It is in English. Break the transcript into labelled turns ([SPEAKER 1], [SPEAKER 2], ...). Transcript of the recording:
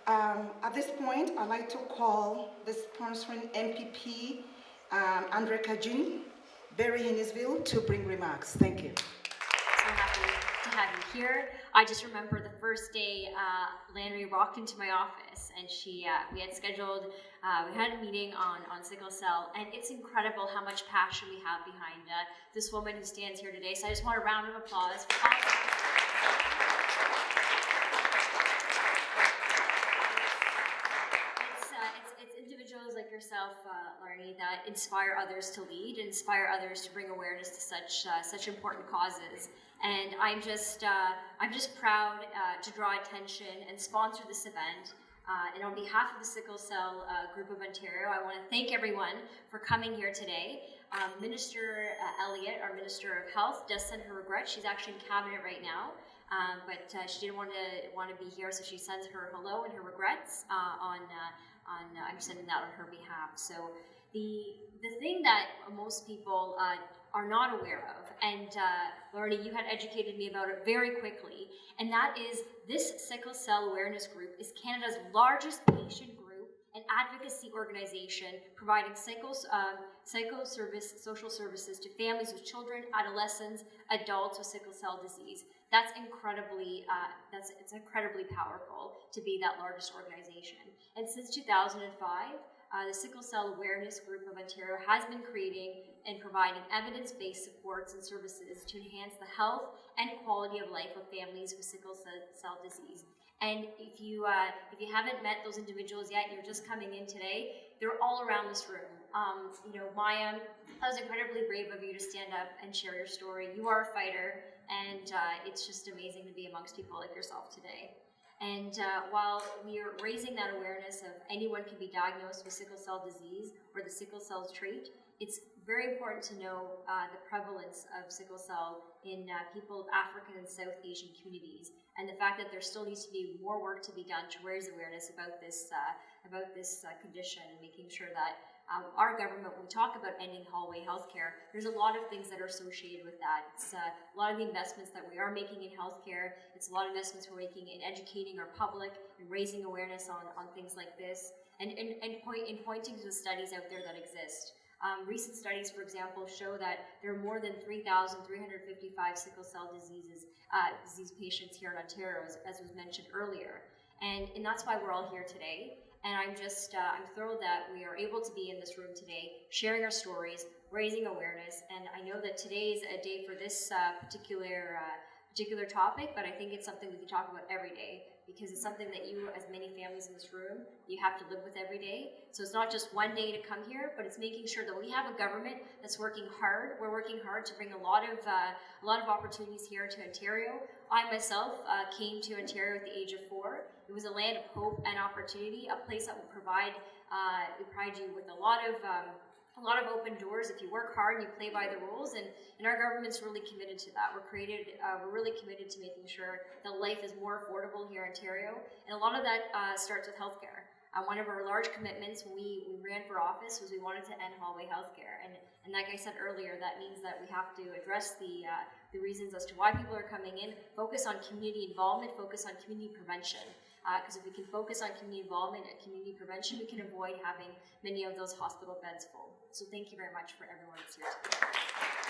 [SPEAKER 1] At this point, I'd like to call the sponsoring MPP, Andre Khanjin, Barry Hinesville, to bring remarks. Thank you.
[SPEAKER 2] So happy to have you here. I just remember the first day Landry walked into my office, and we had scheduled, we had a meeting on sickle cell, and it's incredible how much passion we have behind this woman who stands here today. So I just want a round of applause for all of them. It's individuals like yourself, Larnie, that inspire others to lead, inspire others to bring awareness to such important causes. And I'm just proud to draw attention and sponsor this event. And on behalf of the Sickle Cell Group of Ontario, I want to thank everyone for coming here today. Minister Elliott, our Minister of Health, does send her regrets. She's actually in Cabinet right now, but she didn't want to be here, so she sends her hello and her regrets I'm sending that on her behalf. So the thing that most people are not aware of, and Lorna, you had educated me about it very quickly, and that is this Sickle Cell Awareness Group is Canada's largest patient group and advocacy organization providing social services to families with children, adolescents, adults with sickle cell disease. That's incredibly powerful to be that largest organization. And since 2005, the Sickle Cell Awareness Group of Ontario has been creating and providing evidence-based supports and services to enhance the health and quality of life of families with sickle cell disease. And if you haven't met those individuals yet, you're just coming in today, they're all around this room. Maya, that was incredibly brave of you to stand up and share your story. You are a fighter, and it's just amazing to be amongst people like yourself today. And while we are raising that awareness of anyone can be diagnosed with sickle cell disease or the sickle cell trait, it's very important to know the prevalence of sickle cell in people of African and South Asian communities, and the fact that there still needs to be more work to be done to raise awareness about this condition, and making sure that our government, when we talk about ending hallway healthcare, there's a lot of things that are associated with that. It's a lot of the investments that we are making in healthcare. It's a lot of investments we're making in educating our public and raising awareness on things like this, and pointing to the studies out there that exist. Recent studies, for example, show that there are more than 3,355 sickle cell disease patients here in Ontario, as was mentioned earlier. And that's why we're all here today. And I'm thrilled that we are able to be in this room today, sharing our stories, raising awareness. And I know that today is a day for this particular topic, but I think it's something we can talk about every day, because it's something that you, as many families in this room, you have to live with every day. So it's not just one day to come here, but it's making sure that we have a government that's working hard. We're working hard to bring a lot of opportunities here to Ontario. I myself came to Ontario at the age of 4. It was a land of hope and opportunity, a place that will provide you with a lot of open doors if you work hard and you play by the rules, and our government's really committed to that. We're really committed to making sure that life is more affordable here in Ontario, and a lot of that starts with healthcare. One of our large commitments when we ran for office was we wanted to end hallway healthcare, and like I said earlier, that means that we have to address the reasons as to why people are coming in, focus on community involvement, focus on community prevention. Because if we can focus on community involvement and community prevention, we can avoid having many of those hospital beds full. So thank you very much for everyone that's here today.